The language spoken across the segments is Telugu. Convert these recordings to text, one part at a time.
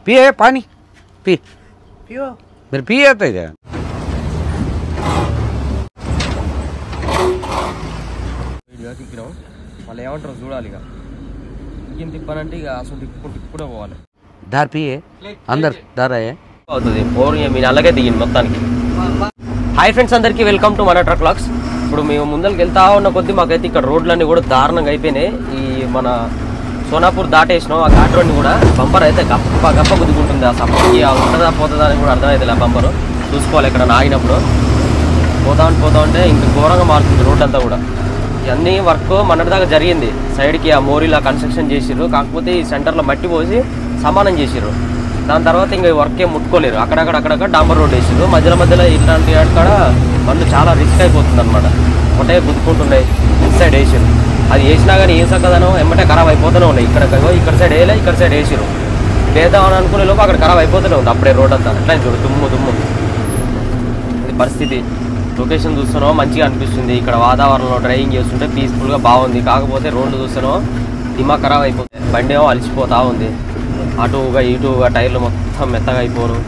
पिए पानी पी पियो फिर पिए तो తిప్పినాం వాళ్ళు ఏమంటారు చూడాలి. ఇక ఏం తిప్పానంటే ఇక అసలు తిప్పుకుంటూ పోవాలి. దారి పిए అందరు దారా అవుతుంది బోర్ మీ నల్లగే దిగింది మొత్తానికి. హాయ్ ఫ్రెండ్స్, అందరికీ వెల్కమ్ టు మన ట్రక్ వ్లాగ్స్. ఇప్పుడు మేము ముందరికి వెళ్తా ఉన్న కొద్దీ మాకైతే ఇక్కడ రోడ్లన్నీ కూడా దారుణంగా అయిపోయినాయి. ఈ మన సోనాపూర్ దాటేసినాం. ఆ ఘాట్ రోడ్ని కూడా బంపర్ అయితే గప్ప గుద్దుకుంటుంది. ఆ సప్పకి ఉంటుందా పోతుందా అని కూడా అర్థమవుతుంది. ఆ బంపర్ చూసుకోవాలి. ఇక్కడ ఆగినప్పుడు పోతా ఉంటే ఇంక ఘోరంగా మారుతుంది రోడ్ అంతా కూడా. ఇవన్నీ వర్క్ మొన్నటిదాకా జరిగింది. సైడ్కి ఆ మోరీలా కన్స్ట్రక్షన్ చేసిర్రు. కాకపోతే ఈ సెంటర్లో మట్టి పోసి సమానం చేసిర్రు. దాని తర్వాత ఇంకా వర్క్ ఏం ముట్టుకోలేరు. అక్కడక్కడ డాంబర్ రోడ్ వేసిర్రు. మధ్యలో ఇట్లాంటి కాడ బండ్లు చాలా రిస్క్ అయిపోతుంది అనమాట. ఒకటే గుద్దుకుంటున్నాయి. ఇటు సైడ్ వేసిర్రు. అది వేసినా కానీ ఏం సక్కదనో ఎమ్మటే ఖరాబ్ అయిపోతూనే ఉన్నాయి. ఇక్కడ సైడ్ వేయలే, ఇక్కడ సైడ్ వేసిర్రు. వేద్దామని అనుకునే లోపు అక్కడ ఖరాబ్ అయిపోతూనే ఉంది. అప్పుడే రోడ్ అంతా అట్లా చూడు దుమ్ము ఇది పరిస్థితి. లొకేషన్ చూస్తున్నావు మంచిగా అనిపిస్తుంది. ఇక్కడ వాతావరణంలో డ్రైవింగ్ చేస్తుంటే పీస్ఫుల్గా బాగుంది. కాకపోతే రోడ్లు చూస్తున్నావు దిమాగ్ ఖరాబ్ అయిపోతుంది. బండి ఏమో అలిసిపోతూ ఉంది. అటుగా ఇటుగా టైర్లు మొత్తం మెత్తగా అయిపోను.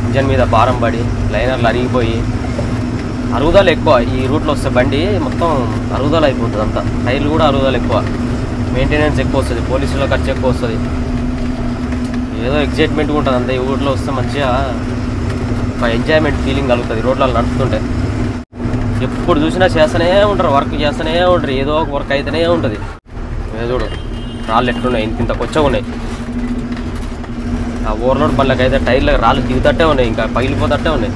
ఇంజన్ మీద భారం పడి లైనర్లు అరిగిపోయి అరుగుదల ఎక్కువ. ఈ రూట్లో వస్తే బండి మొత్తం అరుగుదల అయిపోతుంది అంతా. టైర్లు కూడా అరుగుదల ఎక్కువ. మెయింటెనెన్స్ ఎక్కువ వస్తుంది. పోలీసుల ఖర్చు ఎక్కువ వస్తుంది. ఏదో ఎగ్జైట్మెంట్గా ఉంటుంది అంతే. ఈ ఊర్లో వస్తే మంచిగా ఒక ఎంజాయ్మెంట్ ఫీలింగ్ కలుగుతుంది రోడ్లలో నడుపుతుంటే. ఎప్పుడు చూసినా చేస్తూనే ఉంటారు, వర్క్ చేస్తూనే ఉంటారు. ఏదో ఒక వర్క్ అయితేనే ఉంటుంది. చూడు రాళ్ళు ఎట్లున్నాయి, ఇంత కొచ్చగా ఉన్నాయి. ఆ ఓవర్లోడ్ బండ్లకైతే టైర్లకు రాళ్ళు దిగుతట్టే ఉన్నాయి, ఇంకా పగిలిపోతట్టే ఉన్నాయి.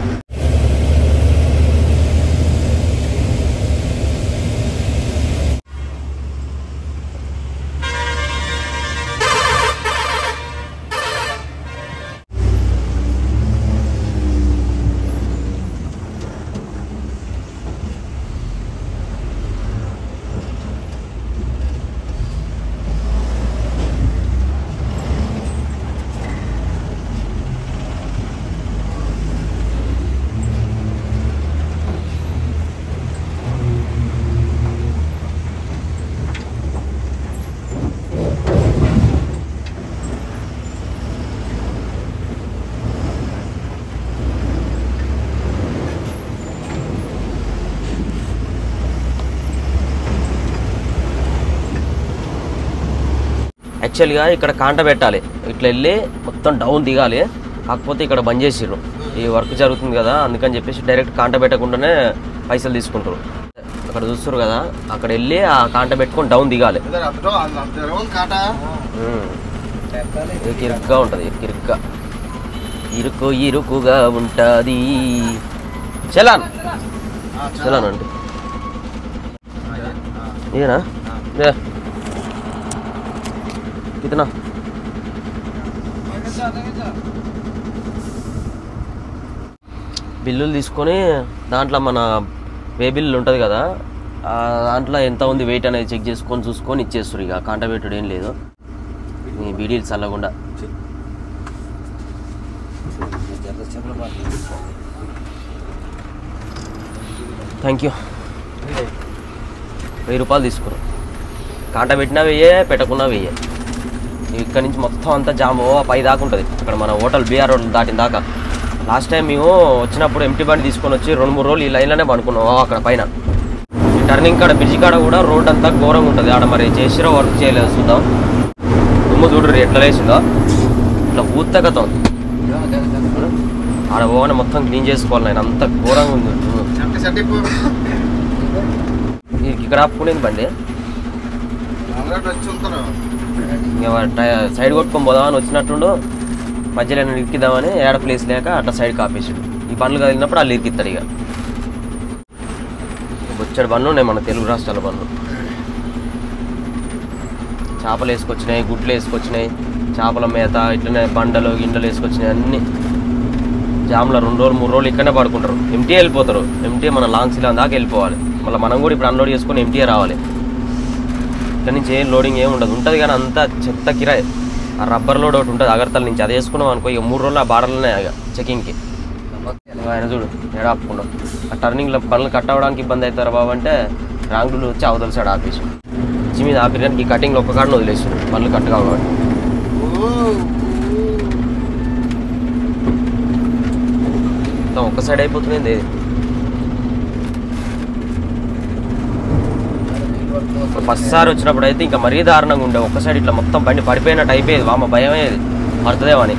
యాక్చువల్గా ఇక్కడ కాంట పెట్టాలి, ఇట్లా వెళ్ళి మొత్తం డౌన్ దిగాలి. కాకపోతే ఇక్కడ బంద్ చేసిర్రు. ఈ వర్క్ జరుగుతుంది కదా అందుకని చెప్పేసి డైరెక్ట్ కాంట పెట్టకుండానే పైసలు తీసుకుంటారు. అక్కడ చూస్తారు కదా, అక్కడ వెళ్ళి ఆ కాంట పెట్టుకొని డౌన్ దిగాలి. ఇరుగ్గా ఉంటుంది, ఇరుకుగా ఉంటుంది. చలాన్ అంటే ఇదేనా कितना బిల్లులు తీసుకొని దాంట్లో మన వే బిల్లు ఉంటుంది కదా, దాంట్లో ఎంత ఉంది వెయిట్ అనేది చెక్ చేసుకొని చూసుకొని ఇచ్చేస్తారు. ఇక కాంట పెట్టుడు ఏం లేదు. మీ బీడీలు చల్లకుండా. Thank you. 1000 రూపాయలు తీసుకున్నాం. కాంట పెట్టినా వెయ్యే, పెట్టకున్నా వెయ్యే. ఇక్కడ నుంచి మొత్తం అంతా జామ్ పై దాకా ఉంటుంది. అక్కడ మన హోటల్ బీఆర్ రోడ్ దాటిన దాకా. లాస్ట్ టైం మేము వచ్చినప్పుడు ఎంటీ బండి తీసుకొని వచ్చి 2-3 రోజులు ఈ లైన్లోనే పడుకున్నాం. అక్కడ పైన ఈ టర్నింగ్ కాడ బ్రిడ్జి కాడ కూడా రోడ్ అంతా ఘోరంగా ఉంటుంది. ఆడ మరి చేసిరో వర్క్ చేయలేదు చూద్దాం. దుమ్ము చూడరు ఎట్లా లేచిందో, ఇట్లా ఊత్తగతం. ఆడ పోగానే మొత్తం క్లీన్ చేసుకోవాలి. నేను అంత ఘోరంగా ఉంది. ఇక్కడ ఆపుకునేది బండి సైడ్ కొట్టుకొని పోదామని వచ్చినట్టుండు. మధ్యలో ఇరికిద్దామని ఏడ ప్లేస్ లేక అట్లా సైడ్ కాపేసాడు. ఈ బండ్లు కదిలినప్పుడు వాళ్ళు ఇరికిస్తాడు. ఇక బొచ్చడి బండ్లు ఉన్నాయి మన తెలుగు రాష్ట్రాల బండ్లు. చేపలు వేసుకొచ్చినాయి, గుడ్లు వేసుకొచ్చినాయి, చేపల మేత ఇట్లనే బండలు గిండలు వేసుకొచ్చినాయి. అన్నీ జామ్లో 2 రోజులు 3 రోజులు ఇక్కడనే పడుకుంటారు. ఎంటీ వెళ్ళిపోతారు. ఎంటీ మన లాంగ్ సిలాన్ దాకా వెళ్ళిపోవాలి. మళ్ళీ మనం కూడా ఇప్పుడు అన్లోడ్ చేసుకొని ఎంటీఏ రావాలి. ఇక్కడ నుంచి ఏం లోడింగ్ ఏమి ఉండదు. ఉంటుంది కానీ అంతా చెత్త కిరాయి. ఆ రబ్బర్ లోడ్ ఒకటి ఉంటుంది అగర్తల నుంచి, అది వేసుకున్నాం అనుకో ఇక 3 రోజులు ఆ బార్డర్లోనే చెకింగ్కి. ఆయన చూడు ఎడ ఆపుకున్నాం. ఆ టర్నింగ్లో పనులు కట్ అవ్వడానికి ఇబ్బంది అవుతారు బాబు అంటే రాంగులు వచ్చి అవతల సైడ్ ఆపేసి బ్రిడ్జి మీద ఆపిరానికి ఈ కటింగ్లో ఒక్క కాడను వదిలేసాడు పనులు కట్ కావాలి. మొత్తం ఒక్క సైడ్ అయిపోతుంది. ఫస్ట్ సారి వచ్చినప్పుడు అయితే ఇంకా మరీ దారుణంగా ఉండే, ఒక్క సైడ్ ఇట్లా మొత్తం బండి పడిపోయినట్టు అయిపోయేది. వామ భయం అయ్యేది పడుతుందేమని.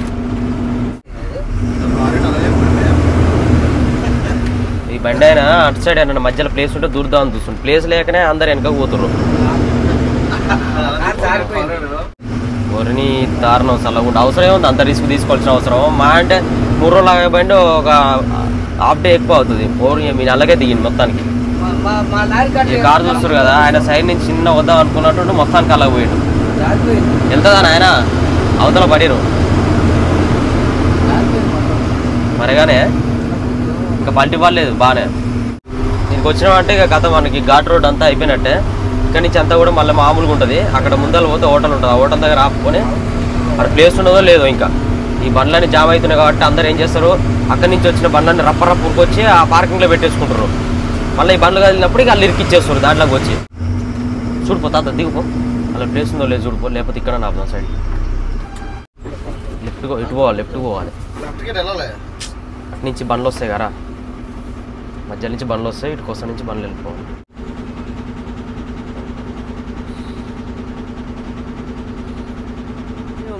ఈ బండి అయినా అటు సైడ్ అయినా మధ్యలో ప్లేస్ ఉంటే దూరుదామని చూస్తుంది, ప్లేస్ లేకనే అందరు వెనక పోతుర్రు. ఒరిని దారుణం చల్లకుండా అవసరం ఉంది అంత రిస్క్ తీసుకోవాల్సిన అవసరం. మా అంటే 3 రోజులు ఆగబండి ఒక హాఫ్ డే ఎక్కువ అవుతుంది. మీ నల్లగే దిగింది మొత్తానికి. ఈ కారు చూస్తారు కదా, ఆయన సైడ్ నుంచి చిన్న వద్దాం అనుకున్నట్టు మొత్తానికి అలాగ పోయాడు. వెళ్తుందని ఆయన అవతల పడిరు మరిగానే ఇంకా పల్టి పడలేదు బాగానే. దీనికి వచ్చినామంటే ఇక గత మనకి ఘాట్ రోడ్ అంతా అయిపోయినట్టే. ఇక్కడి నుంచి అంతా కూడా మళ్ళీ మామూలుగా ఉంటుంది. అక్కడ ముందర పోతే హోటల్ ఉంటుంది, ఆ హోటల్ దగ్గర ఆపుకొని అక్కడ ప్లేస్ ఉన్నదో లేదో ఇంకా ఈ బండ్లన్నీ జామ్ అవుతున్నాయి కాబట్టి అందరు ఏం చేస్తారు, అక్కడి నుంచి వచ్చిన బండ్లన్నీ రప్ప ఉరికొచ్చి ఆ పార్కింగ్లో పెట్టేసుకుంటారు. మళ్ళీ ఈ బండ్లు కదిలినప్పుడు ఇక వాళ్ళు ఇరికిచ్చేస్తారు దాంట్లోకి వచ్చి. చూడిపోతా దిగుపో, అలా ప్లేస్ ఉందో లేదు చూడిపో, లేకపోతే ఇక్కడ నా సైడ్ లెఫ్ట్ ఇటు పోవాలి, లెఫ్ట్ పోవాలి. అటు నుంచి బండ్లు వస్తాయి కదా, మధ్య నుంచి బండ్లు వస్తాయి, ఇటు కోసం నుంచి బండ్లు వెళ్ళిపోవాలి.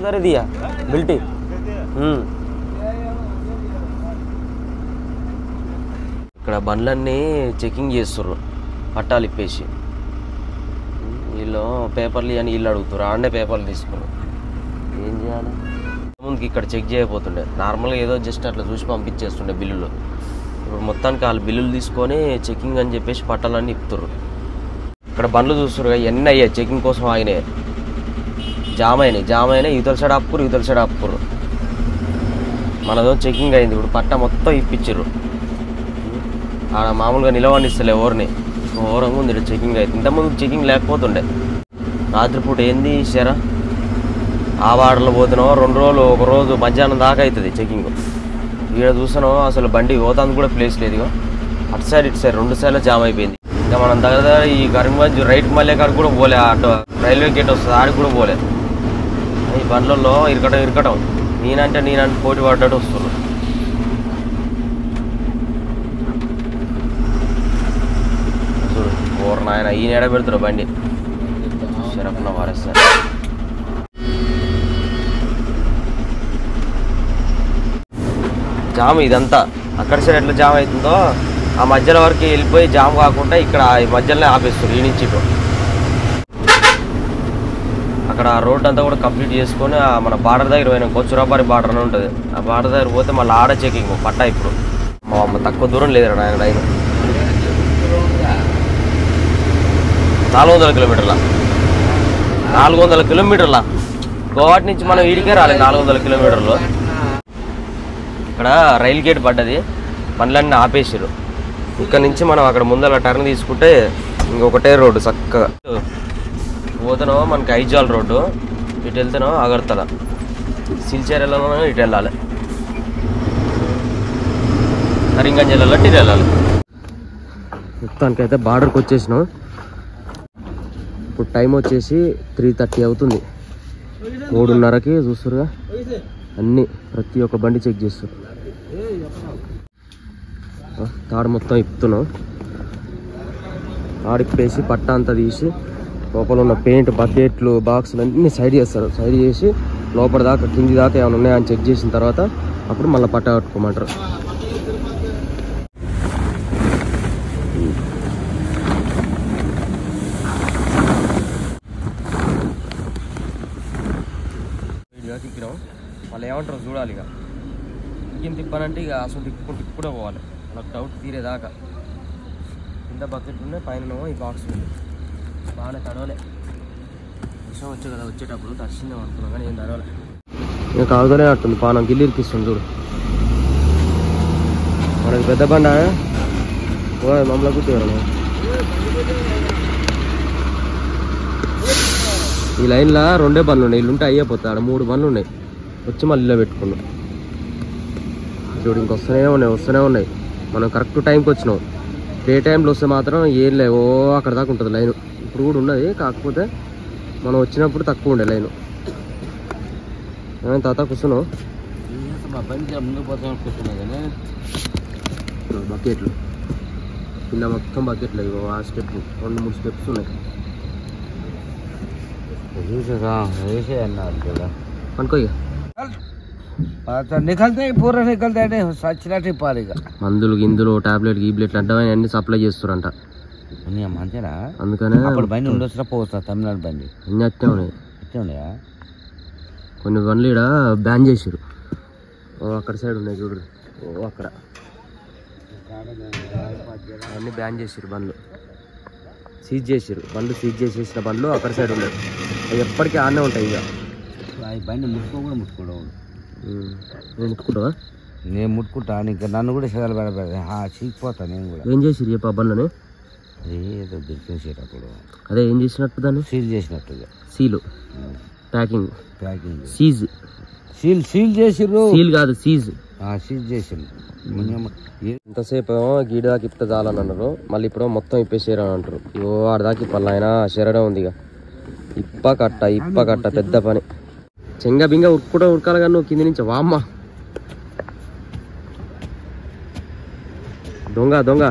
उधर दिया बिल्टी ఇక్కడ బండ్లన్నీ చెకింగ్ చేస్తుర్రు పట్టాలు ఇప్పేసి. వీళ్ళు పేపర్లు అని వీళ్ళు అడుగుతారు, ఆడనే పేపర్లు తీసుకున్నారు. ఏం చేయాలి? ముందుకి ఇక్కడ చెక్ చేయబోతుండే, నార్మల్గా ఏదో జస్ట్ అట్లా చూసి పంపించేస్తుండే బిల్లులు. ఇప్పుడు మొత్తానికి వాళ్ళు బిల్లులు తీసుకొని చెకింగ్ అని చెప్పేసి పట్టాలన్నీ ఇప్పుతుర్రు. ఇక్కడ బండ్లు చూస్తున్నారు ఎన్ని అయ్యాయి చెకింగ్ కోసం ఆగినాయి, జామ్ అయినాయి. యువతల సైడ్ ఆపుకురు. మనదో చెకింగ్ అయింది. ఇప్పుడు పట్ట మొత్తం ఇప్పించారు. ఆడ మామూలుగా నిలవనిస్తలే ఎవరిని, ఘోరంగా ఉంది చెకింగ్ అయితే. ఇంతకుముందు చెకింగ్ లేకపోతుండే. రాత్రిపూట ఏంది ఇచ్చారా, ఆ వాడలో పోతున్నావు 2 రోజులు, ఒక రోజు మధ్యాహ్నం దాకా అవుతుంది చెకింగ్. ఇక్కడ చూస్తున్నావు అసలు బండి పోతాందుకు కూడా ప్లేస్ లేదు. అటు సైడ్ ఇటు సైడ్ 2 సైడ్లో జామ్ అయిపోయింది. ఇంకా మనం దగ్గర ఈ కరీంగంజ్ రైట్ మళ్ళీ కాడికి కూడా పోలే, అటు రైల్వే గేట్ వస్తుంది ఆడికి కూడా పోలే. ఈ బండ్లలో ఇరకటం నేనంటే పోటీ పడ్డట్టు వస్తున్నారు. చూడు ఓర్ నాయన ఈయన ఎడ పెడతారు బండి షరఫ్న వారేస్తారు. జామ్ ఇదంతా అక్కడ సైడ్ ఎట్లా జామ్ అవుతుందో ఆ మధ్యలో వరకు వెళ్ళిపోయి జామ్ కాకుండా ఇక్కడ ఈ మధ్యలోనే ఆపేస్తారు. ఈ నుంచి అక్కడ రోడ్ అంతా కూడా కంప్లీట్ చేసుకొని మన బార్డర్ దగ్గర పోయినా కొచ్చురాబారి బార్డర్ అని ఉంటుంది. ఆ బార్డర్ దగ్గర పోతే మళ్ళీ ఆడ చెకింగ్ పట్టా. ఇప్పుడు మా అమ్మ తక్కువ దూరం లేదు ఆయన లైన్ 400 కిలోమీటర్ల 400 కిలోమీటర్ల గోవాటి నుంచి మనం ఈడికే రాలేదు 400 కిలోమీటర్లు. ఇక్కడ రైల్ గేట్ పడ్డది, బండ్లన్నీ ఆపేసారు. ఇక్కడ నుంచి మనం అక్కడ ముందర టర్న్ తీసుకుంటే ఇంకొకటే రోడ్డు చక్కగా పోతానో మనకి ఐజాల్ రోడ్డు, ఇటు వెళ్తానో అగర్తల, సిల్చేర్ వెళ్ళాలనో ఇటు వెళ్ళాలి, కరీంగంజ్ వెళ్ళాలంటే ఇటు వెళ్ళాలి. మొత్తానికైతే బార్డర్కి వచ్చేసినాం. ఇప్పుడు టైం వచ్చేసి 3:30 అవుతుంది. 3:30కి చూస్తురుగా అన్నీ ప్రతి ఒక్క బండి చెక్ చేస్తారు. తాడు మొత్తం ఇప్పుతున్నాం. తాడిప్పేసి పట్టా అంతా తీసి లోపల ఉన్న పెయింట్ బకెట్లు బాక్సులు అన్నీ సైడ్ చేస్తారు. సైడ్ చేసి లోపల దాకా కింది దాకా ఏమైనా ఉన్నాయని చెక్ చేసిన తర్వాత అప్పుడు మళ్ళీ పట్టా కట్టుకోమంటారు. తిక్కినాం వాళ్ళు ఏమంటారు చూడాలి. ఇక ఇంకేం తిప్పానంటే ఇక అసలు తిప్పుకుంటూ పోవాలి. నాకు డౌట్ తీరేదాకా. కింద బకెట్ ఉన్నాయి, పైన ఈ బాక్స్ ఉంది. బాగానే తడవలే, వర్షం వచ్చే కదా వచ్చేటప్పుడు తడిచిందేమో అనుకున్నాం కానీ ఏం తడవలే. ఇంకా కాగుతూనే అట్టుంది పానం గిల్లి ఇరికిస్తుంది చూడు. మనకి పెద్ద బండ మమ్మల్ని కూర్చోవాలి. ఈ లైన్లో 2 బండ్లు ఉన్నాయి, ఇల్లుంటే అయ్యేపోతాయి. ఆడ 3 బండ్లు ఉన్నాయి. వచ్చి మళ్ళీ ఇలా పెట్టుకున్నాం చూడు. ఇంక వస్తూనే ఉన్నాయి. మనం కరెక్ట్ టైంకి వచ్చినాం. డే టైంలో వస్తే మాత్రం ఏం లేవో అక్కడ దాకా ఉంటుంది లైన్. ఇప్పుడు కూడా ఉన్నది, కాకపోతే మనం వచ్చినప్పుడు తక్కువ ఉండే లైన్. ఏమైనా తాత కూర్చున్నావు? బకెట్లు కింద మొత్తం బకెట్లు ఇగో ఆ స్టెప్ 2-3 స్టెప్స్ ఉన్నాయి. అనుకో ఇక నికల్తే పూర నికల్తే సచ్చినట్టు ఇప్పాలి. ఇక మందులు గిందులు టాబ్లెట్ గీబ్లెట్లు అడ్డమైన అన్ని సప్లై చేస్తారంట. మంచిగా అందుకనే అప్పుడు బండి ఉండొచ్చిన పోస్తా తమిళనాడు బండి అన్ని అట్టే ఉన్నాయి. ఉన్నాయా కొన్ని బండ్లు ఇక్కడ బ్యాన్ చేసారు. అక్కడ సైడ్ ఉన్నాయి చూడు. అక్కడ అన్నీ బ్యాన్ చేసారు బండ్లు, సీజ్ చేసారు బండ్లు. సీజ్ చేసేసిన బండ్లు అక్కడ సైడ్ ఉన్నాయి. అవి ఎప్పటికీ ఆనే ఉంటాయి. ఇక బండి ముట్టుకోవడం నువ్వు ముట్టుకుంటావా? నేను ముట్టుకుంటా. ఇంకా నన్ను కూడా సెగలు పెడతా చీకిపోతా. నేను కూడా ఏం చేసిరు చెప్ప బండ్లని? ఏదో దించేసేటప్పుడు అదే ఏం చేసినట్టు దాన్ని సీల్ చేసినట్టుగా. సీలు ప్యాకింగ్ సీజ్ సీల్ చేసిర్రు. సీల్ కాదు సీజ్. సీజ్ చేసిండు. ఇంతసేపు ఏమో గీడి దాకా ఇప్పితే చాలని అన్నారు. మళ్ళీ ఇప్పుడు మొత్తం ఇప్పేసారు అని అంటారు. ఇవో ఆడదాకా ఇప్పాలి. ఆయన శరీరం ఉంది. ఇక ఇప్ప కట్ట పెద్ద పని. చెంగ బింగ ఉరకాలి కానీ నువ్వు కింది నుంచి వామ్మ దొంగ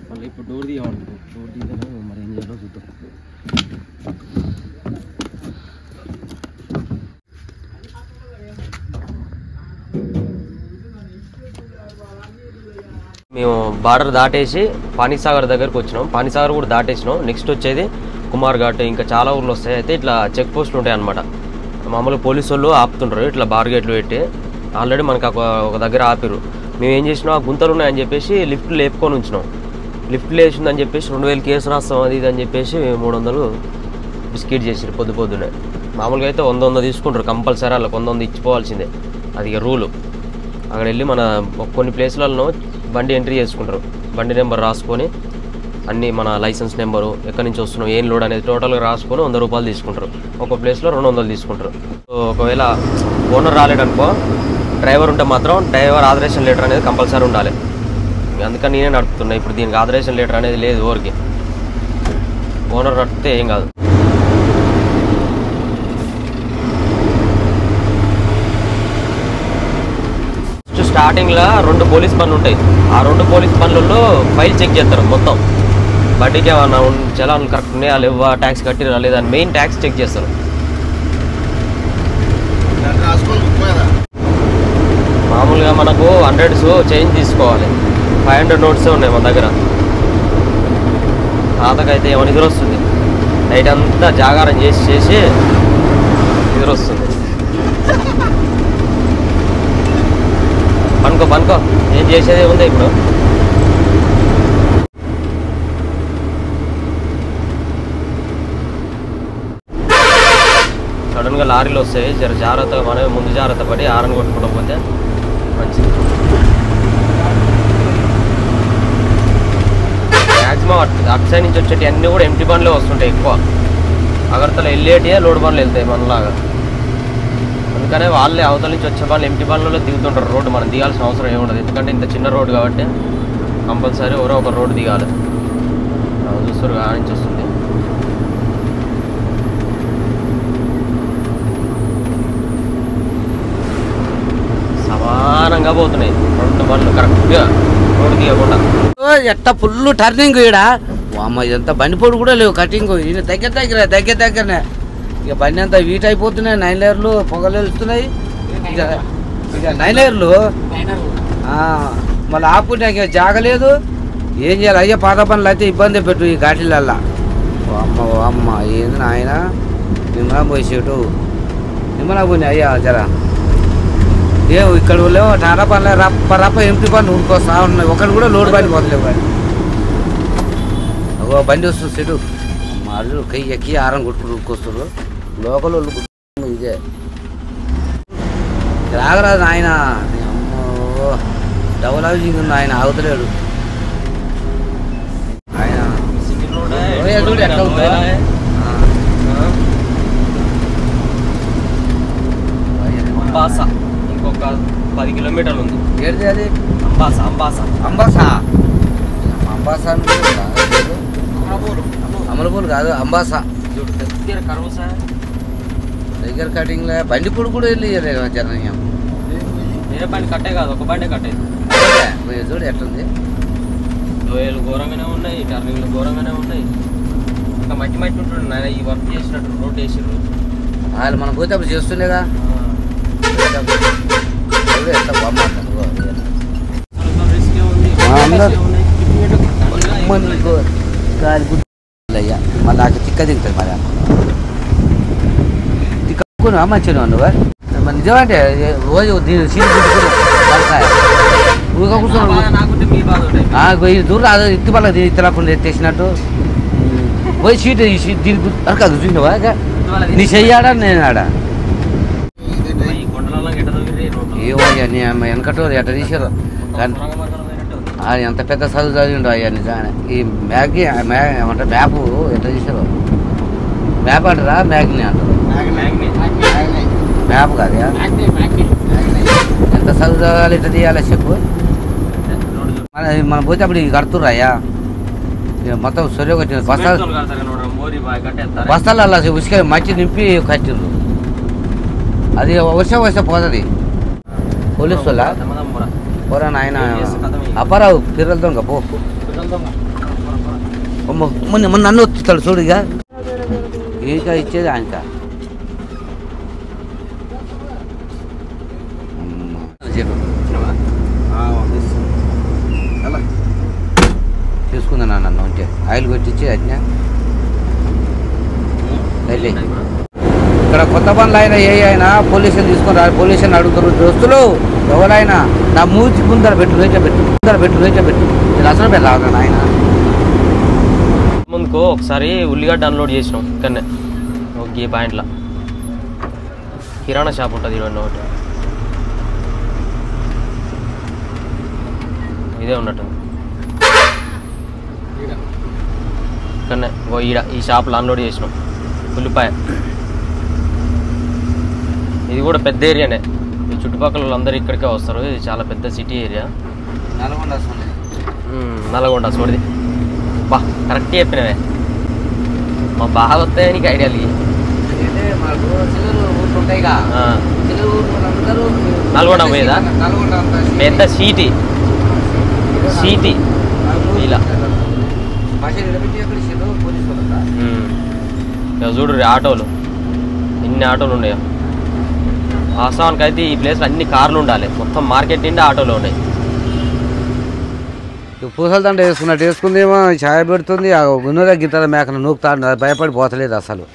మళ్ళీ ఇప్పుడు డోర్ తీయమంటారు. డోర్ తీయడం మరి ఏం చేయాలో చూద్దాం. మేము బార్డర్ దాటేసి పానీసాగర్ దగ్గరకు వచ్చినాం. పానీసాగర్ కూడా దాటేసినాం. నెక్స్ట్ వచ్చేది కుమార్ ఘాట్, ఇంకా చాలా ఊర్లు వస్తాయి. అయితే ఇట్లా చెక్ పోస్టులు ఉంటాయి అన్నమాట. మామూలుగా పోలీసు వాళ్ళు ఆపుతుంటారు ఇట్లా బార్గేట్లు పెట్టి. ఆల్రెడీ మనకు ఒక దగ్గర ఆపిరు. మేము ఏం చేసినాం, ఆ గుంతలు ఉన్నాయని చెప్పేసి లిఫ్ట్ లేపుకొని ఉంచినాం. లిఫ్ట్ లేచిందని చెప్పేసి 2000 కేసు రాస్తాం అది ఇది అని చెప్పేసి 300 బిస్కెట్ చేసారు పొద్దున్నే. మామూలుగా అయితే 100 తీసుకుంటారు కంపల్సరీ. వాళ్ళకి 100 ఇచ్చిపోవాల్సిందే, అది ఇక రూలు. అక్కడ వెళ్ళి మన కొన్ని ప్లేస్లలో బండి ఎంట్రీ చేసుకుంటారు. బండి నెంబర్ రాసుకొని అన్నీ మన లైసెన్స్ నెంబరు, ఎక్కడి నుంచి వస్తున్నాం, ఏం లోడ్ అనేది టోటల్గా రాసుకొని 100 రూపాయలు తీసుకుంటారు. ఒక ప్లేస్లో 200 తీసుకుంటారు. సో ఒకవేళ ఓనర్ రాలేడనుకో, డ్రైవర్ ఉంటే మాత్రం డ్రైవర్ ఆథరైజేషన్ లెటర్ అనేది కంపల్సరీ ఉండాలి. అందుకని నేనే నడుపుతున్నా. ఇప్పుడు దీనికి ఆథరైజేషన్ లెటర్ అనేది లేదు ఊరికి. ఓనర్ నడిపితే ఏం కాదు. స్టార్టింగ్లో 2 పోలీస్ బండ్లు ఉంటాయి. ఆ 2 పోలీస్ బండ్లలో ఫైల్ చెక్ చేస్తారు మొత్తం. బండికి ఏమన్నా చలాన్ కరెక్ట్ ఉన్నాయా లేవా, ట్యాక్స్ కట్టిరా లేదా అని మెయిన్ ట్యాక్స్ చెక్ చేస్తారు. మామూలుగా మనకు 100s చేంజ్ తీసుకోవాలి. 500 నోట్సే ఉన్నాయి మన దగ్గర. తాతకైతే ఏమో నిద్ర వస్తుంది. నైట్ అంతా జాగారం చేసి నిద్ర వస్తుంది. పనుకో ఏం చేసేది ఉంది ఇప్పుడు. సడన్గా లారీలు వస్తాయి. జాగ్రత్తగా మనమే ముందు జాగ్రత్త పడి ఆరని కొట్టుకోకపోతే మంచిది. మ్యాక్సిమం అటు సైడ్ నుంచి వచ్చేటి అన్నీ కూడా ఎంటీ బండ్లే వస్తుంటాయి ఎక్కువ. అగర్తల వెళ్ళేటియే లోడ్ బండ్లు వెళ్తాయి మనలాగా. అందుకనే వాళ్ళే అవతల నుంచి వచ్చే వాళ్ళు ఎంటీ బండ్లలో దిగుతుంటారు. రోడ్డు మనం దిగాల్సిన అవసరం ఏముండదు. ఎందుకంటే ఇంత చిన్న రోడ్డు కాబట్టి కంపల్సరీ ఎవరో ఒక రోడ్డు దిగాలి. చూస్తారు ఆ నుంచి వస్తుంది. సమానంగా పోతున్నాయి 2 బండ్లు కరెక్ట్గా రోడ్డు దిగకుండా. ఎట్ట ఫుల్ టర్నింగ్ ఈడ. అమ్మ ఇదంతా బండి పొడి కూడా లేవు కటింగ్. ఈయన దగ్గరనే ఇక బండి అంతా వీట్ అయిపోతున్నాయి. 9 లేయర్లు పొగలు వెళ్తున్నాయి. ఇక 9 లేయర్లు మళ్ళీ ఆపుకుంటే ఇక జాగలేదు. ఏం చేయాలి అయ్యా? పాత పనులు అయితే ఇబ్బంది పెట్టు ఈ ఘాటీలల్లా. అమ్మ ఏంది ఆయన నిమ్మలా పోసేటు నిమ్మలా పోయినాయి అయ్యా జరా. ఇక్కడ లేవు టాటా పనులు రప్ప ఎంపీ పనులు ఊరుకొస్తా ఉన్నాయి. ఒకటి కూడా లోడ్ బండి పోతలేవు. కానీ ఒక బండి వస్తుంది సెటు అల్లు కై ఎక్కి ఆరం కొట్టుకుని ఊరుకొస్తారు. లోకల్ వాళ్ళు ఇదే రాగరాదు ఆయన. అమ్మో డబుల్ హౌసింగ్ ఉంది. ఆయన ఆగుతలేడు. ఆయన ఎట్లా ఉందా? అంబాసా ఇంకొక 10 కిలోమీటర్లు ఉంది. ఏది అది? అంబాసా అమలపూలు కాదు అంబాసా చూడు దగ్గర కరువుసా దగ్గర కటింగ్లో బండి పొడి కూడా వెళ్ళి జనం వేరే బండి కట్టే కాదు ఒక బండి కట్టేది చూడు ఎట్లుంది లోయలు ఘోరంగానే ఉన్నాయి టర్నింగ్లు ఘోరంగానే ఉన్నాయి ఇంకా మట్టి మట్టి ఉంటుండే నాయన ఈ వర్క్ చేసినట్టు రోడ్ వేసిర్రు వాళ్ళు మనం పోతే అప్పుడు చేస్తుండేగా ఎంత అయ్యా మళ్ళీ నాకు తిక్క తింటుంది మరి తిక్కున్నా మంచిగా నువ్వు మరి నిజమంటే రోజు దీని సీట్ కూర్చొని దూరం రాదు ఇత్తి పళ్ళ ఇత్తలేకుండా ఎత్తేసినట్టు పోయి సీట్ దీని కాదు చూసినావా నీ చెయ్యాడా నేను ఆడ ఏమయ్యా నీ అమ్మ వెనకటో ఎట్ట తీసారు కానీ ఎంత పెద్ద చదువు చదివిండు అయ్యా నిజానే ఈ మ్యాగీ ఏమంటారు మ్యాప్ ఎట్లా తీసారు మ్యాప్ అంటారా మ్యాగ్ని అంటారు మ్యాప్ కాదు ఎంత చదువు చదవాలి ఎట్లా తీయాలి చెప్పు మనం పోతే అప్పుడు కడుతుర్రు అయ్యా మొత్తం సొర్రె కట్టిన బస్తాలు అలా ఉసుక మట్టి నింపి కట్టిర్రు అది వర్షం వస్తే పోతుంది పోలీసు వాళ్ళ పోరా నాయన అప్పారావు పిర్రల దొంగ పో మొన్న నన్ను వస్తాడు చూడు ఇక ఇచ్చేది ఆయనక తీసుకుందా నన్ను ఉంటే ఆయిల్ కొట్టించి అట్నే ఇక్కడ కొత్త పనులు అయినా ఏ అయినా పోలీసుని తీసుకుని రా పోలీసుని అడుగుతారు దోస్తులు ఎవరైనా నా మూతి ముందర పెట్టు రేచ పెట్టు నేను అసలు పెట్టాలి ఆయన ముందుకు ఒకసారి ఉల్లిగడ్డ అన్లోడ్ చేసినాం ఇక్కడనే ఒక ఈ పాయింట్లో కిరాణా షాప్ ఉంటుంది ఇవన్నీ ఒకటి ఇదే ఉన్నట్టుంది ఇక్కడనే ఈ షాప్లో అన్లోడ్ చేసినాం ఉల్లిపాయ ఇది కూడా పెద్ద ఏరియానే ఈ చుట్టుపక్కల వాళ్ళందరూ ఇక్కడికే వస్తారు ఇది చాలా పెద్ద సిటీ ఏరియా నల్గొండ చూడది బా కరెక్ట్ చెప్పినవే మా బాగా వస్తాయి నీకు ఐడియాలు నల్గొండ పోయేదా పెద్ద సిటీ ఇలా చూడు ఆటోలు ఎన్ని ఆటోలు ఉన్నాయో వాస్తవానికి అయితే ఈ ప్లేస్లో అన్ని కార్లు ఉండాలి మొత్తం మార్కెట్ నిండా ఆటోలు ఉన్నాయి పూసల దండ వేసుకున్నట్టు వేసుకుందేమో ఛాయ్ పెడుతుంది ఉన్నదా గిత్తల మేకను నూపుతా భయపడి పోతలేదు అసలు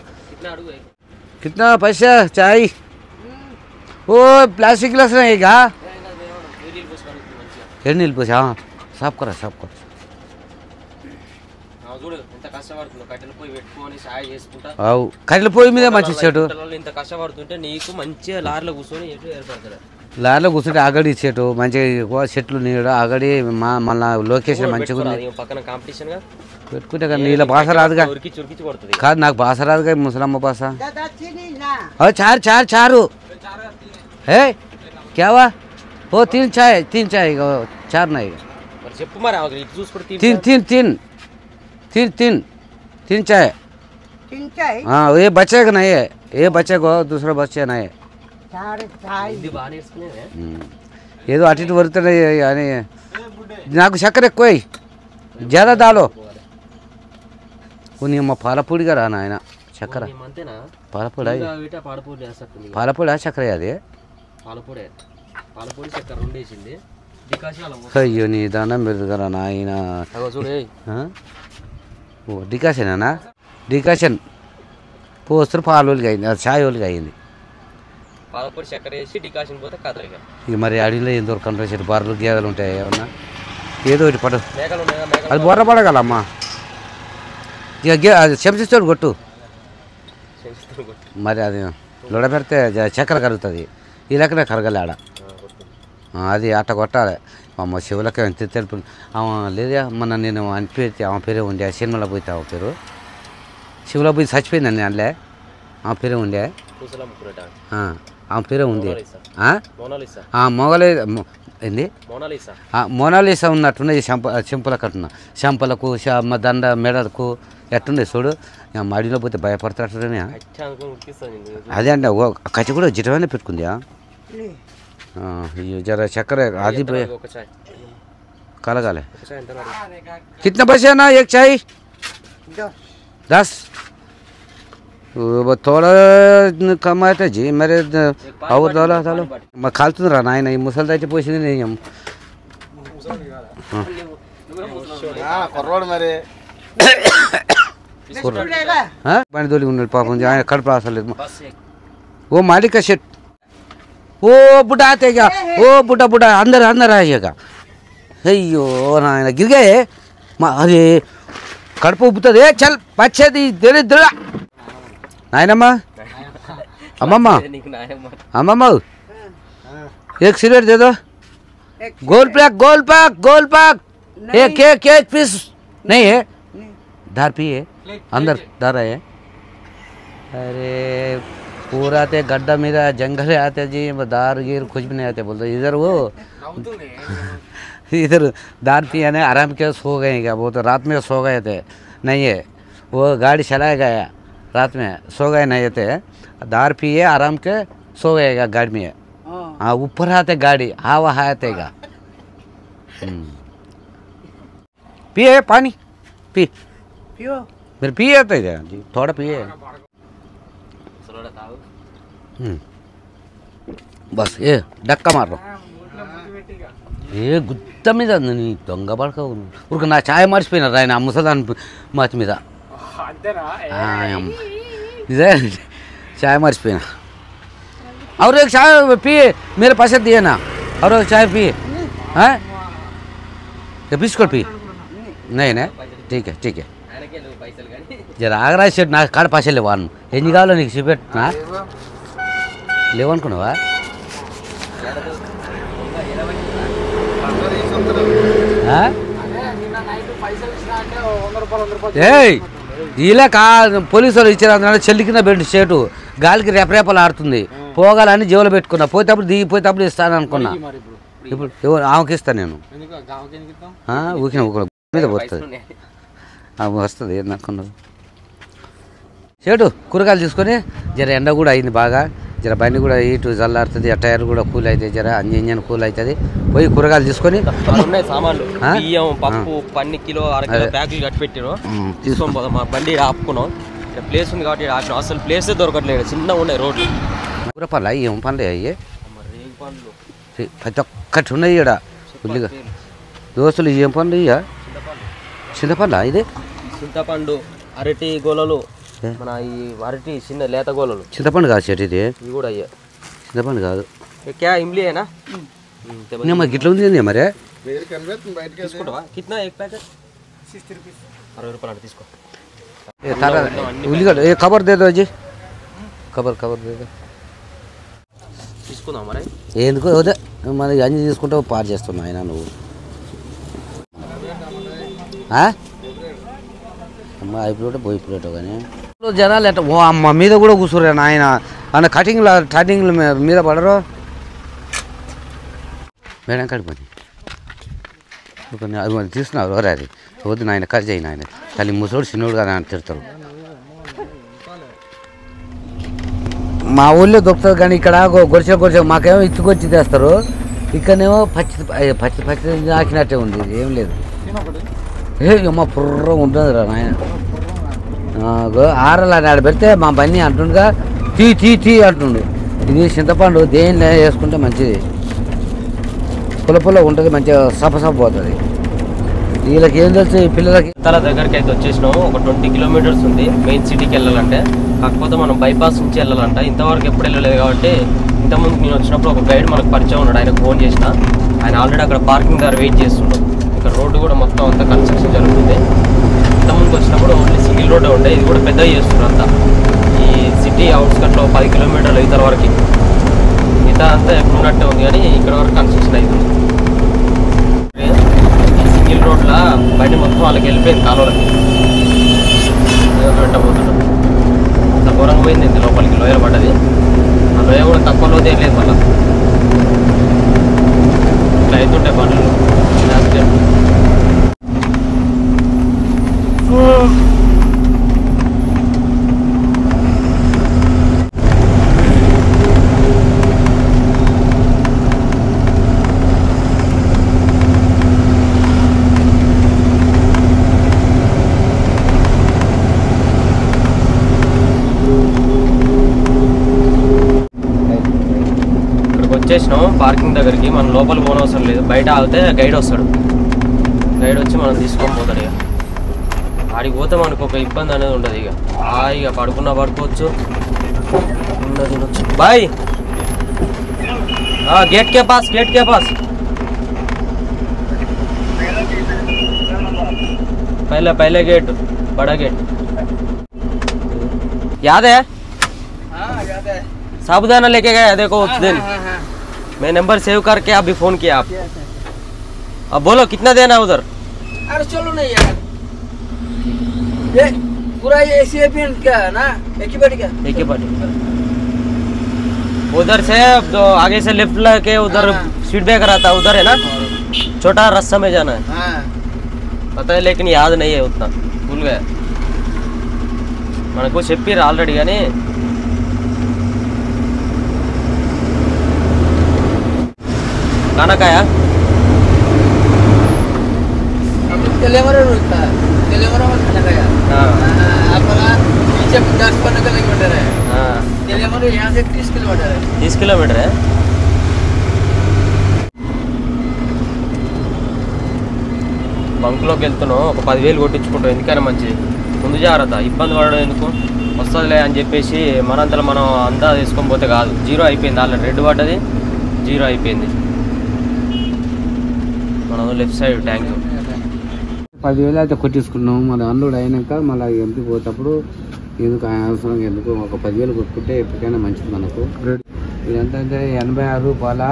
కిतना पैसा चाय ओ प्लास्टिक गिलास रहेगा నీళ్ళు పోసా సాఫ్ కరా అవు కట్టెల పొయ్యి మీద మంచి చెట్టు ఇంత కష్టపడుతుంటే నీకు మంచిగా లారీలో కూర్చొని లారీలో కూర్చుంటే ఆగడి ఇచ్చేటు మంచిగా చెట్లు నీడు ఆగడి మళ్ళా లొకేషన్ మంచిగా పక్కన కాంపిటీషన్ పెట్టుకుంటే కదా నీళ్ళ భాష రాదుగా కాదు నాకు భాష రాదుగా ముసలమ్మ భాష చారు ఏ క్యావా ఓ तीन चाय चार नहीं చెప్పు మరి చూసుకుంటే तीन चाय हाँ ये बच्चे का नहीं है ये बच्चे को दूसरा बच्चे नहीं है ఏదో అటు ఇటు వరుతున్నాయి అని నాకు చక్కెర ఎక్కువ జ్యాదా దాలో కొన్ని అమ్మ పాలపొడిగా రా నాయన చక్కెర పాలపొడి చక్కెర అది అయ్యో నీ దండం పెరుగుదరా నాయన డికాషనేనా డికాషన్ పోస్తారు పాలు వాళ్ళకి అయింది అది చాయ్ వాళ్ళకి అయింది ఇక మరి అడవిలో ఏం దొరకని చెట్టు బర్రెలు గేదెలు ఉంటాయి ఏమన్నా ఏదో ఒకటి పడు అది బొర్ర పడగలమ్మా ఇక అది చెంచుతాడు కొట్టు మరి అది లొడ పెడితే చక్కెర కరుగుతుంది ఈ లెక్కనే కరగలే అది అట్ట కొట్టాలి అమ్మ శివులకి తెలుపు లేదా మొన్న నేను అనిపెడితే ఆమె పేరే ఉండే సినిమాలో పోతే ఆమె పేరు శివులో పోయి చచ్చిపోయిందండి అందులో ఆమె పేరే ఉండే ఆమె పేరే ఉంది మొగలే ఏంది మోనాలిసా ఉన్నట్టున్నది చెంపల కట్టున చెంపలకు దండ మెడలకు ఎట్టుండే చూడు మడిలో పోతే భయపడతాడనే అదే అంటే కచ్చి కూడా జిటమైనా పెట్టుకుందా జర చక్కెర అది కలగాలి कितना बचे ना एक चाय 10 थोड़ा कम आते जी मेरे और डाला डालो मैं खालतू रहा ना नहीं मुसलदा चे पैसे नहीं हम కుర్రోడు మరి पानी दोली उन्हें पापन जाए खड़ पास ले वो मालिक का शेट वो बुढ़ा आते क्या वो बुढ़ा बुढ़ा अंदर अंदर आइएगा అయ్యో నాయన గిరిగాయే అరే కడుపు ఉబ్బుతుంది చల్ పచ్చేది దరిద్ర నాయనమ్మ అమ్మమ్మ అమ్మమ్మ एक सिगरेट दे दो गोल पैक एक पीस नहीं है दार पिए अंदर दार है अरे पूरा ते गड्ढा मेरा जंगल आते जी दार गिर कुछ भी नहीं आते बोलते इधर वो इधर दार पिए ने आराम के सो गए क्या वो तो रात में सो गए थे नहीं है वो गाड़ी चलाया गया रात में सो गए नहीं थे दार पिए आराम के सो गएगा गाड़ी में हाँ ऊपर आते गाड़ी हवा आतेगा पिए पानी पी पियो मेरे पिए तो जी थोड़ा पिए बस ये डक्का मार लो ఏ గుత్త మీద నీ దొంగ పడక ఊరికి నా ఛాయ్ మర్చిపోయినారు ఆయన ముసదాన్ మతి మీద ఇదే ఛాయ్ మర్చిపోయినా और एक चाय पिए मेरे पास दिए ना और एक चाय पिए हैं बिस्कुट पी नहीं ना ठीक है जरा आगरा सेट ना काड़ पासे लेवान ఎన్ని కావాలో నీకు చూపెట్టునా లేవనుకున్నావా ఇలా కా పోలీసు వాళ్ళు ఇచ్చారు చెల్లి కింద పెట్టి షేటు గాలికి రెపరేపలు ఆడుతుంది పోగాలని జేబులో పెట్టుకున్నా పోయేటప్పుడు దిగిపోయేటప్పుడు ఇస్తాను అనుకున్నా ఇప్పుడు ఆమెకి ఇస్తాను నేను ఊకిన మీద పోతుంది వస్తుంది ఏందనుకున్నది షేటు కూరగాయలు తీసుకొని జర ఎండ కూడా అయింది బాగా జర బండి కూడా ఇటు చల్లారుతుంది ఆ టైర్ కూడా కూల్ అవుతుంది జర ఇంజన్ కూల్ అవుతుంది పోయి కూరగాయలు తీసుకొని సామాన్లు బియ్యం పప్పు పన్ని కిలో అరకిలో బ్యాగులు కట్టి పెట్టారు తీసుకొని పోదాం మా బండి ఆపుకున్నాం ప్లేస్ ఉంది కాబట్టి ఆపినాం అసలు ప్లేసే దొరకట్లేదు చిన్నగా ఉన్నాయి రోడ్లు కూర పనులు ఏం పనులు అయ్యి ప్రతి ఒక్కటి ఉన్నాయి ఇక్కడ ఉల్లిగా దోస్తులు ఏం పనులు ఇయ్యా చింతపండు ఇది చింతపండు అరటి గోళలు మన ఈ అరటి చిన్న లేత గోళలు చింతపండు కాదు చెట్టు ఇది ఇవి కూడా అయ్యా చింతపండు కాదు క్యా ఇమ్లీ అయినా మరి గిట్ల ఉంది మరి తీసుకుంటావా కిतना एक पैकेट 60 रुपीस 60 रुपये అంటే తీసుకో ఉల్లిగడ్డ ఏ కవర్ దే దో జీ కవర్ దే దో తీసుకుందాం మరి ఎందుకు అదే మరి అన్ని తీసుకుంటావు పాడు చేస్తున్నావు ఆయన నువ్వు అమ్మ అయిపోయి పోయి ప్లేట్ కానీ జనాలు ఎట్ట ఓ అమ్మ మీద కూడా కూర్చోరు ఆయన అన్న కటింగ్ల మీద పడరు మేడం కడిపోయి అది మరి తీసుకున్నారు ఎవరు అది వద్దు నాయన కట్ చేయి నాయన తల్లి ముసోడు చిన్నోడు కదా అని తిడతారు మా ఊళ్ళో దొరుకుతుంది కానీ ఇక్కడ గొరిసే మాకేమో ఇచ్చుకొచ్చి తెస్తారు ఇక్కడనేమో పచ్చి నాకినట్టే ఉంది ఏం లేదు అమ్మ పుర్ర ఉంటుంది రా నాయన ఆరలు ఆడ పెడితే మా బండి అంటుండగా తీ అంటుండు ఇది చింతపండు దేనిలో వేసుకుంటే మంచిది పుల్ల ఉంటుంది మంచిగా సప పోతుంది వీళ్ళకి ఏం తెలుసు ఈ పిల్లలకి తల దగ్గరికి అయితే వచ్చేసినాం ఒక 20 కిలోమీటర్స్ ఉంది మెయిన్ సిటీకి వెళ్ళాలంటే కాకపోతే మనం బైపాస్ నుంచి వెళ్ళాలంట ఇంతవరకు ఎప్పుడు వెళ్ళలేదు కాబట్టి ఇంతకుముందు నేను వచ్చినప్పుడు ఒక గైడ్ మనకు పరిచయం ఉన్నాడు ఆయనకు ఫోన్ చేసిన ఆయన ఆల్రెడీ అక్కడ పార్కింగ్ దగ్గర వెయిట్ చేస్తున్నాడు ఇక్కడ రోడ్డు కూడా మొత్తం అంతా కన్స్ట్రక్షన్ జరుగుతుంది ఇంతకుముందు వచ్చినప్పుడు ఓన్లీ సింగిల్ రోడ్డే ఉండే ఇది కూడా పెద్దగా చేస్తున్నారు అంతా ఈ సిటీ అవుట్స్కట్లో 10 కిలోమీటర్లు ఇతర వరకు మిగతా అంతా ఎప్పుడున్నట్టే ఉంది కానీ ఇక్కడ వరకు కన్స్ట్రక్షన్ అవుతుంది సింగిల్ రోడ్ల బండి మొత్తం వాళ్ళకి వెళ్ళిపోయింది కాలువలకి వెంటబోతున్నాం అంత ఘోరంగా పోయింది ఇంత లోపలికి లోయలు పడ్డది ఆ లోయ కూడా తక్కువ లోతే లేదు మళ్ళీ ఇట్లా అవుతుంటాయి బండ్లు వచ్చేసినాం పార్కింగ్ దగ్గరికి. మనం లోపల పోనవసరం లేదు, బయట ఆగితే గైడ్ వస్తాడు. గైడ్ వచ్చి మనం తీసుకొని పోతాడు. ఇక ఆడికి పోతే మనకు ఒక ఇబ్బంది అనేది ఉండదు. ఇక హాయిగా పడుకున్నా పడుకోవచ్చు, ఉండదు తినొచ్చు. బాయ్ गेट के पास पहले गेट, बड़ा गेट याद है? साबुदाना लेके गया देखो उस दिन। मैं नंबर सेव करके अभी फोन किया आप। अब बोलो कितना देना उधर? अरे चलो नहीं यार, ये पूरा ये एशियन क्या है ना, एक ही बाटी उधर से तो आगे से लेफ्ट लेके उधर स्पीड ब्रेकर आता है, उधर है ना, छोटा रास्ता में जाना है। पता है लेकिन याद नहीं है उतना, भूल गया। మనకు చెప్పిరు ఆల్రెడీ కానీ खाना खाया? तेलेमरा में खाना खाया। आपका पीछे 10-15 किलोमीटर है। तेलेमरा यहाँ से 30 किलोमीटर है। 30 किलोमीटर है। బంక్లోకి వెళ్తున్నాం, ఒక 10,000 కొట్టించుకుంటాం. ఎందుకైనా మంచిది, ముందు జాగ్రత్త. ఇబ్బంది పడడం ఎందుకు, వస్తుందిలే అని చెప్పేసి మనంతలో మనం అంతా తీసుకొని పోతే కాదు. జీరో అయిపోయింది ఆల్రెడీ, రెడ్ పడ్డది, జీరో అయిపోయింది. మనం లెఫ్ట్ సైడ్ ట్యాంక్ 10,000 అయితే కొట్టించుకున్నాం. మన అన్లోడ్ అయినాక మళ్ళీ ఎంపీ పోతప్పుడు ఎందుకు అవసరం, ఎందుకు ఒక 10,000 కొట్టుకుంటే ఎప్పటికైనా మంచిది మనకు. ఇదంతా 86 రూపాయల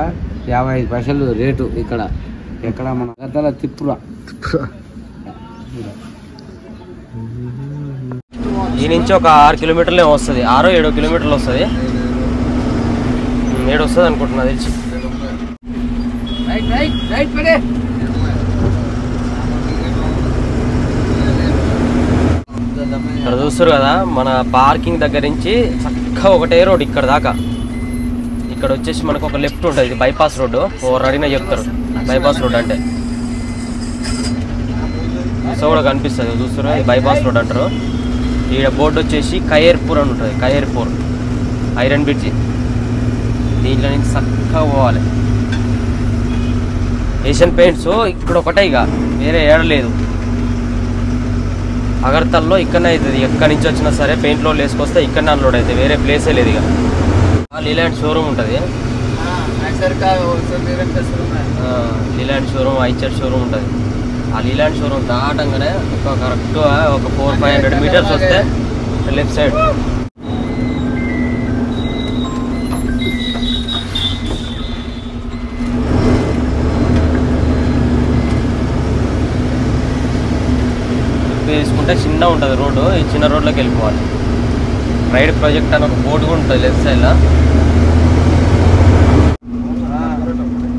55 రేటు ఇక్కడ. ఎక్కడ మన గతల త్రిపుర ఈ నుంచి ఒక 6 కిలోమీటర్లే వస్తుంది, 6-7 కిలోమీటర్లు వస్తుంది. 7 వస్తుంది అనుకుంటున్నా తెలిసి. ఇక్కడ చూస్తారు కదా, మన పార్కింగ్ దగ్గర నుంచి చక్కగా ఒకటే రోడ్ ఇక్కడ దాకా. ఇక్కడ వచ్చేసి మనకు ఒక లెఫ్ట్ ఉంటుంది, ఇది బైపాస్ రోడ్డు. ఓవర్ అడిగినా చెప్తారు బైపాస్ రోడ్ అంటే. సో కూడా కనిపిస్తుంది చూస్తారు, ఇది బైపాస్ రోడ్ అంటారు. ఈడ బోర్డు వచ్చేసి కయేర్పూర్ అని ఉంటుంది, కయేర్పూర్ ఐరన్ బ్రిడ్జి. దీంట్లో నుంచి చక్కగా పోవాలి. ఏషియన్ పెయింట్స్ ఇక్కడ ఒకటే, ఇక వేరే ఏడలేదు. అగర్తల్లో ఇక్కడనే అవుతుంది, ఎక్కడి నుంచి వచ్చినా సరే పెయింట్లో వేసుకొస్తే ఇక్కడనే అన్లోడ్ అవుతుంది, వేరే ప్లేసే లేదు. ఇక లీలాండ్ షోరూమ్ ఉంటుంది, లీలాండ్ షోరూమ్, ఐచర్ షోరూమ్ ఉంటుంది. ఆ లీలాండ్ షోరూమ్ దాటంగానే ఒక కరెక్ట్ ఒక 400-500 మీటర్స్ వస్తే లెఫ్ట్ సైడ్. వేసుకుంటే చిన్న ఉంటుంది రోడ్డు, ఈ చిన్న రోడ్లోకి వెళ్ళిపోవాలి. రైడ్ ప్రాజెక్ట్ అని ఒక బోర్డు కూడా ఉంటుంది లెఫ్ట్ సైడ్లో.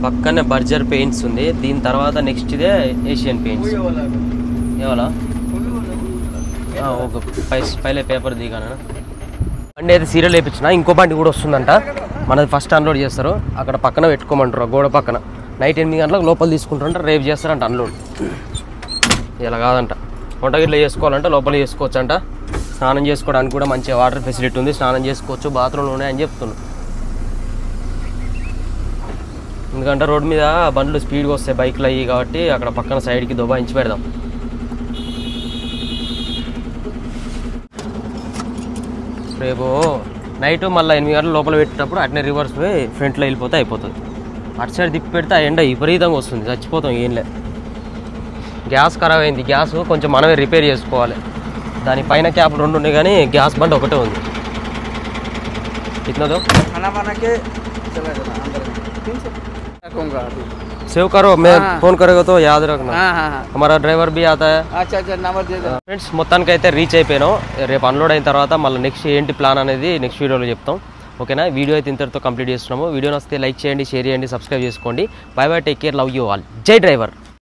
పక్కనే బర్జర్ పెయింట్స్ ఉంది, దీని తర్వాత నెక్స్ట్ ఇదే ఏషియన్ పెయింట్స్. ఏవాలా ఒక పైలే పేపర్ దిగాను. బండి అయితే సీరియల్ వేయించిన, ఇంకో బండి కూడా వస్తుందంట. మనది ఫస్ట్ అన్లోడ్ చేస్తారు, అక్కడ పక్కన పెట్టుకోమంటారు గోడ పక్కన. నైట్ 8 గంటలకు లోపల తీసుకుంటారంట, రేపు చేస్తారంట అన్లోడ్. ఇలా కాదంట, వంట గిట్ల చేసుకోవాలంటే లోపల చేసుకోవచ్చు అంట. స్నానం చేసుకోవడానికి కూడా మంచి వాటర్ ఫెసిలిటీ ఉంది, స్నానం చేసుకోవచ్చు, బాత్రూమ్లు ఉన్నాయని చెప్తున్నాను. ఎందుకంటే రోడ్ మీద బండ్లు స్పీడ్గా వస్తాయి, బైక్లు అయ్యి కాబట్టి అక్కడ పక్కన సైడ్కి దబాయించి పెడదాం. రేపు నైట్ మళ్ళీ 8 గంటల లోపల పెట్టేటప్పుడు అట్నే రివర్స్ పోయి ఫ్రంట్లో వెళ్ళిపోతే అయిపోతుంది. అటు సైడ్ తిప్పి పెడితే ఆ ఎండ విపరీతంగా వస్తుంది, చచ్చిపోతాం. ఏం లేదు, గ్యాస్ ఖరాబ్ అయింది, గ్యాస్ కొంచెం మనమే రిపేర్ చేసుకోవాలి. దాని పైన క్యాప్లు 2 ఉన్నాయి కానీ గ్యాస్ బండ్ ఒకటే ఉంది. ఇట్నదో सेव करो, मैं फोन करेगा तो याद रखना. हमारा ड्राइवर भी आता है. अच्छा नंबर दे दो. ఫ్రెండ్స్ మొత్తానికి అయితే రీచ్ అయిపోయాను. రేపు అన్లోడ్ అయిన తర్వాత మళ్ళీ నెక్స్ట్ ఏంటి ప్లాన్ అనేది నెక్స్ట్ వీడియోలో చెప్తాం. ఓకేనా, వీడియో అయితే ఇంతటితో కంప్లీట్ చేస్తున్నాము. వీడియో నచ్చితే లైక్ చేయండి, షేర్ చేయండి, సబ్స్క్రైబ్ చేసుకోండి. By by, take care, love you all. జై డ్రైవర్.